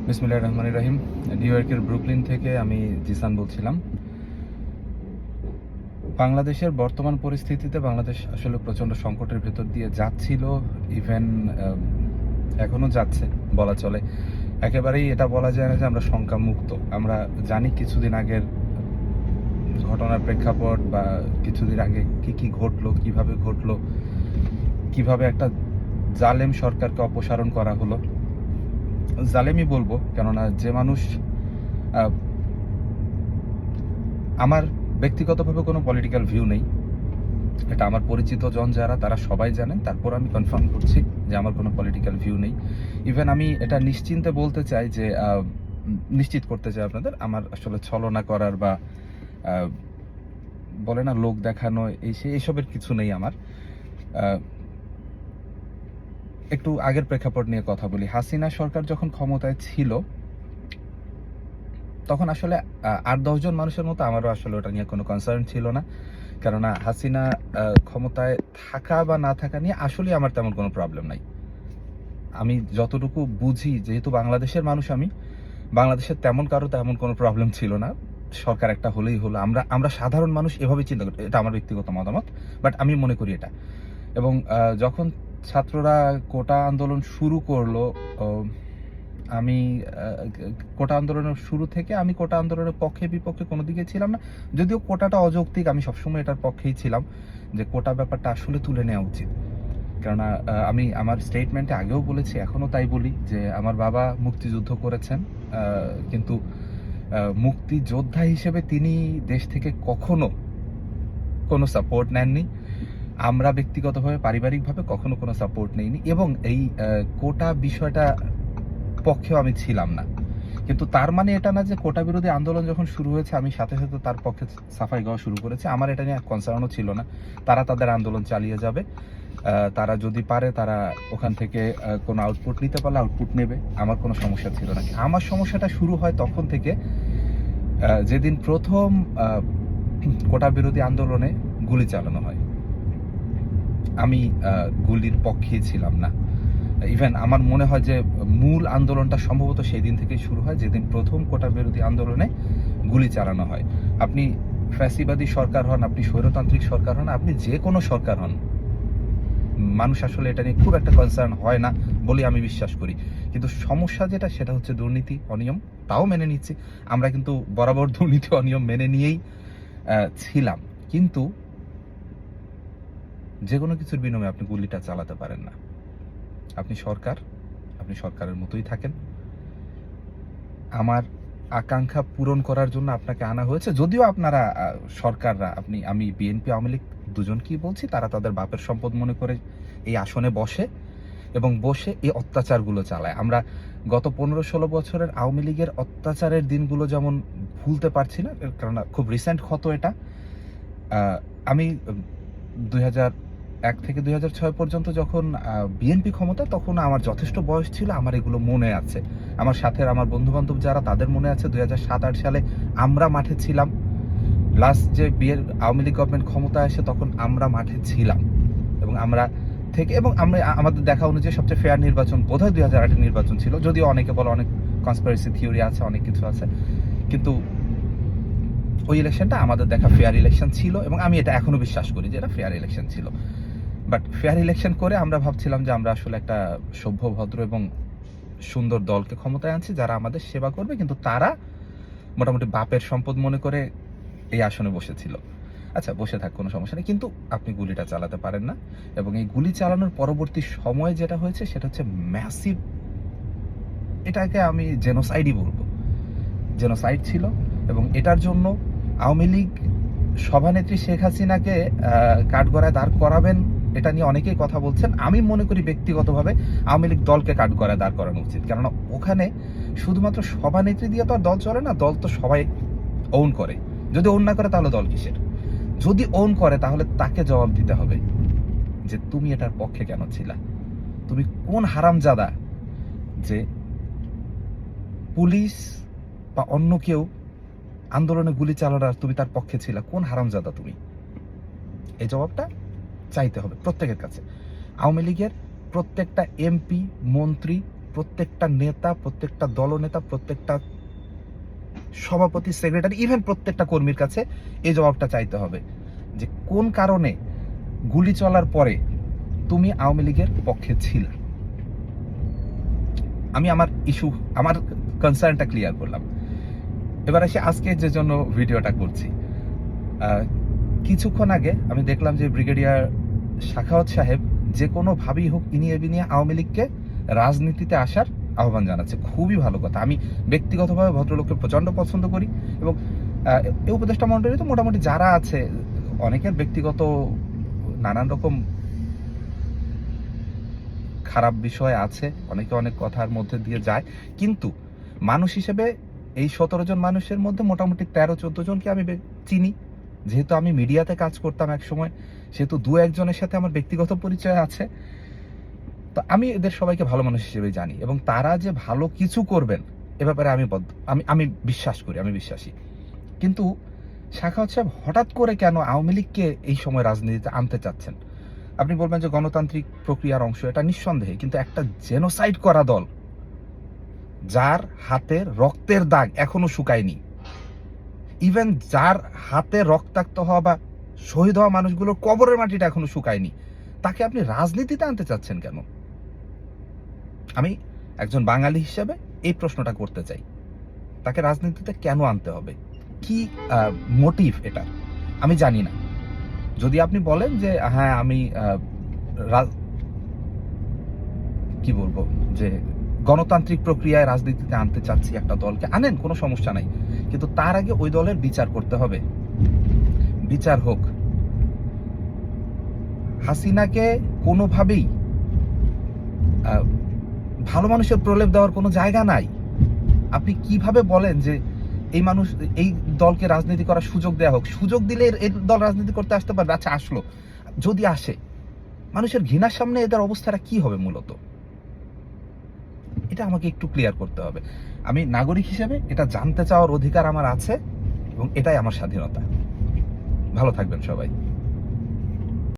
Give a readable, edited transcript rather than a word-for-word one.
বিসমিল্লাহির রহমানির রহিম। নিউ ইয়র্কের ব্রুকলিন থেকে আমি জিসান বলছিলাম। বাংলাদেশের বর্তমান পরিস্থিতিতে বাংলাদেশ আসলে প্রচণ্ড সংকটের ভেতর দিয়ে যাচ্ছিল, ইভেন এখনও যাচ্ছে বলা চলে। একেবারেই এটা বলা যায় না যে আমরা শঙ্কামুক্ত। আমরা জানি কিছুদিন আগের ঘটনার প্রেক্ষাপট বা কিছুদিন আগে কি ঘটলো, কিভাবে ঘটলো, কিভাবে একটা জালেম সরকারকে অপসারণ করা হলো। জালেমই বলবো, কেননা যে মানুষ আমার ব্যক্তিগতভাবে কোনো পলিটিক্যাল ভিউ নেই, এটা আমার পরিচিত জন যারা তারা সবাই জানেন। তারপর আমি কনফার্ম করছি যে আমার কোনো পলিটিক্যাল ভিউ নেই। ইভেন আমি এটা নিশ্চিন্তে বলতে চাই যে নিশ্চিত করতে চাই আপনাদের, আমার আসলে ছলনা করার বা বলে না লোক দেখানো এইসবের কিছু নেই আমার। একটু আগের প্রেক্ষাপট নিয়ে কথা বলি। হাসিনা সরকার যখন ক্ষমতায় ছিল তখন আসলে ৮-১০ জন মানুষের মতো আমারও আসলে ওটা নিয়ে কোনো কনসার্ন ছিল না। কেননা হাসিনা ক্ষমতায় থাকা বা না থাকা নিয়ে আসলেই আমার তেমন কোনো প্রবলেম নাই। আমি যতটুকু বুঝি, যেহেতু বাংলাদেশের মানুষ আমি, বাংলাদেশের তেমন কোনো প্রবলেম ছিল না। সরকার একটা হলেই হলো। আমরা সাধারণ মানুষ এভাবেই চিন্তা করি। এটা আমার ব্যক্তিগত মতামত, বাট আমি মনে করি এটা। এবং যখন ছাত্ররা কোটা আন্দোলন শুরু করলো, আমি কোটা আন্দোলনের শুরু থেকে আমি কোটা আন্দোলনের পক্ষে বিপক্ষে কোনো দিকে ছিলাম না। যদিও কোটাটা অযৌক্তিক, আমি সবসময় এটার পক্ষেই ছিলাম যে কোটা ব্যাপারটা আসলে তুলে নেওয়া উচিত। কেননা আমি আমার স্টেটমেন্টে আগেও বলেছি, এখনও তাই বলি যে আমার বাবা মুক্তিযুদ্ধ করেছেন, কিন্তু মুক্তিযোদ্ধা হিসেবে তিনি দেশ থেকে কখনো কোনো সাপোর্ট নেননি। আমরা ব্যক্তিগতভাবে পারিবারিকভাবে কখনো কোনো সাপোর্ট নেইনি, এবং এই কোটা বিষয়টা পক্ষেও আমি ছিলাম না। কিন্তু তার মানে এটা না যে কোটা বিরোধী আন্দোলন যখন শুরু হয়েছে আমি সাথে সাথে তার পক্ষে সাফাই গাওয়া শুরু করেছি। আমার এটা নিয়ে কনসার্নও ছিল না। তারা তাদের আন্দোলন চালিয়ে যাবে। তারা যদি পারে তারা ওখান থেকে কোনো আউটপুট নিতে পারলে আউটপুট নেবে। আমার কোনো সমস্যা ছিল না। আমার সমস্যাটা শুরু হয় তখন থেকে, যেদিন প্রথম কোটা বিরোধী আন্দোলনে গুলি চালানো হয়। আমি গুলির পক্ষে ছিলাম না। ইভেন আমার মনে হয় যে মূল আন্দোলনটা সম্ভবত সেই দিন থেকেই শুরু হয়, যেদিন প্রথম কোটা বিরোধী আন্দোলনে গুলি চালানো হয়। আপনি ফ্যাসিবাদী সরকার হন, আপনি স্বৈরতান্ত্রিক সরকার হন, আপনি যে কোনো সরকার হন, মানুষ আসলে এটা নিয়ে খুব একটা কনসার্ন হয় না বলে আমি বিশ্বাস করি। কিন্তু সমস্যা যেটা, সেটা হচ্ছে দুর্নীতি, অনিয়ম। তাও মেনে নিচ্ছি, আমরা কিন্তু বরাবর দুর্নীতি অনিয়ম মেনে নিয়েই ছিলাম। কিন্তু যে কোনো কিছুর বিনিময়ে আপনি গুলিটা চালাতে পারেন না। আপনি সরকার, আপনি সরকারের মতোই থাকেন। আমার আকাঙ্ক্ষা পূরণ করার জন্য আপনাকে আনা হয়েছে। যদিও আপনারা সরকাররা, আমি বিএনপি আওয়ামী লীগ দুজনকেই বলছি, তারা তাদের বাপের সম্পদ মনে করে এই আসনে বসে এবং বসে এই অত্যাচারগুলো চালায়। আমরা গত ১৫-১৬ বছরের আওয়ামী লীগের অত্যাচারের দিনগুলো যেমন ভুলতে পারছি না, কারণ খুব রিসেন্ট ক্ষত এটা। আমি ২০০১ থেকে ২০০৬ পর্যন্ত যখন বিএনপি ক্ষমতা, তখন আমার যথেষ্ট বয়স ছিল, আমার এগুলো মনে আছে। আমার সাথে আমার বন্ধুবান্ধব যারা, তাদের মনে আছে ২০০৭-৮ সালে আমরা মাঠে ছিলাম। লাস্ট যে আওয়ামী লীগ গভর্নমেন্ট ক্ষমতায় আসে তখন আমরা মাঠে ছিলাম, এবং আমাদের দেখা অনুযায়ী সবচেয়ে ফেয়ার নির্বাচন বোধহয় ২০০৮-এর নির্বাচন ছিল। যদিও অনেকে বলে অনেক কনস্পিরেসি থিওরি আছে, অনেক কিছু আছে, কিন্তু ওই ইলেকশনটা আমাদের দেখা ফেয়ার ইলেকশন ছিল, এবং আমি এটা এখনো বিশ্বাস করি যে এটা ফেয়ার ইলেকশন ছিল। বাট ফেয়ার ইলেকশন করে আমরা ভাবছিলাম যে আমরা আসলে একটা সভ্য, ভদ্র এবং সুন্দর দলকে ক্ষমতায় আনছি যারা আমাদের সেবা করবে, কিন্তু তারা মোটামুটি বাপের সম্পদ মনে করে এই আসনে বসেছিল। আচ্ছা, বসে থাক, কোনো সমস্যা নেই, কিন্তু আপনি গুলিটা চালাতে পারেন না। এবং এই গুলি চালানোর পরবর্তী সময়ে যেটা হয়েছে সেটা হচ্ছে ম্যাসিভ, এটাকে আমি জেনোসাইডই বলবো। জেনোসাইড ছিল, এবং এটার জন্য আওয়ামী লীগ সভানেত্রী শেখ হাসিনাকে কাঠগড়ায় দাঁড় করাবেন, এটা নিয়ে অনেকেই কথা বলছেন। আমি মনে করি ব্যক্তিগতভাবে আওয়ামী লীগ দলকে কাঠগড়ায় দাঁড় করানো উচিত, কেননা ওখানে শুধুমাত্র সভানেত্রী দিয়ে তো আর দল চলে না। দল তো সবাই ওন করে। যদি ওন না করে তাহলে দল কিসের? যদি ওন করে তাহলে তাকে জবাব দিতে হবে যে তুমি এটার পক্ষে কেন ছিলা। তুমি কোন হারামজাদা যে পুলিশ বা অন্য কেউ আন্দোলনে গুলি চালানোর তুমি তার পক্ষে ছিলা? কোন হারামজাদা তুমি? এই জবাবটা চাইতে হবে প্রত্যেকের কাছে। আওয়ামী লীগের প্রত্যেকটা এমপি, মন্ত্রী, প্রত্যেকটা নেতা, প্রত্যেকটা দলনেতা, প্রত্যেকটা সভাপতি, সেক্রেটারি, ইভেন প্রত্যেকটা কর্মীর কাছে এই জবাবটা চাইতে হবে যে কোন কারণে গুলি চলার পরে তুমি আওয়ামী লীগের পক্ষে ছিলা। আমি আমার কনসার্নটা ক্লিয়ার করলাম। এবার আসি আজকে যে জন্য ভিডিওটা করছি। কিছুক্ষণ আগে আমি দেখলাম যে ব্রিগেডিয়ার সাখাওয়াত সাহেব যে কোনো ভাবেই হোক ইনিয়ে বিনিয়ে আওয়ামী লীগকে রাজনীতিতে আসার আহ্বান জানাচ্ছে। খুবই ভালো কথা। আমি ব্যক্তিগতভাবে ভদ্রলোককে প্রচণ্ড পছন্দ করি এবং এই উপদেষ্টা মণ্ডলী তো মোটামুটি যারা আছে অনেকের ব্যক্তিগত নানান রকম খারাপ বিষয় আছে, অনেকে অনেক কথার মধ্যে দিয়ে যায়, কিন্তু মানুষ হিসেবে এই 17 জন মানুষের মধ্যে মোটামুটি 13-14 জনকে আমি চিনি। যেহেতু আমি মিডিয়াতে কাজ করতাম এক সময়, সেহেতু 2-1 জনের সাথে আমার ব্যক্তিগত পরিচয় আছে। তো আমি এদের সবাইকে ভালো মানুষ হিসেবে জানি এবং তারা যে ভালো কিছু করবেন এ ব্যাপারে আমি বিশ্বাস করি, আমি বিশ্বাসী। কিন্তু সাখাওয়াত সাহেব হঠাৎ করে কেন আওয়ামী লীগকে এই সময় রাজনীতিতে আনতে চাচ্ছেন? আপনি বলবেন যে গণতান্ত্রিক প্রক্রিয়ার অংশ, এটা নিঃসন্দেহে, কিন্তু একটা জেনোসাইড করা দল যার হাতের রক্তের দাগ এখনো শুকায়নি, ইভেন যার হাতে রক্তাক্ত হওয়া বা শহীদ হওয়া মানুষগুলোর কবরের মাটিটা এখনো শুকায়নি, তাকে আপনি রাজনীতিতে আনতে চাচ্ছেন কেন? আমি একজন বাঙালি হিসেবে এই প্রশ্নটা করতে চাই, তাকে রাজনীতিতে কেন আনতে হবে? কি মোটিভ এটা আমি জানি না। যদি আপনি বলেন যে হ্যাঁ আমি কি বলবো যে গণতান্ত্রিক প্রক্রিয়ায় রাজনীতিতে আনতে চাচ্ছি একটা দলকে, আনেন, কোনো সমস্যা নাই, কিন্তু তার আগে ওই দলের বিচার করতে হবে। বিচার হোক। হাসিনাকে কোনোভাবেই ভালো মানুষের প্রলেপ দেওয়ার কোনো জায়গা নাই। আপনি কিভাবে বলেন যে এই দলকে রাজনীতি করার সুযোগ দেওয়া হোক? সুযোগ দিলে এই দল রাজনীতি করতে আসতে পারবে। আচ্ছা, আসলো, যদি আসে, মানুষের ঘৃণার সামনে এদের অবস্থাটা কি হবে মূলত? এটা আমাকে একটু ক্লিয়ার করতে হবে। আমি নাগরিক হিসেবে এটা জানতে চাওয়ার অধিকার আমার আছে এবং এটাই আমার স্বাধীনতা। ভালো থাকবেন সবাই।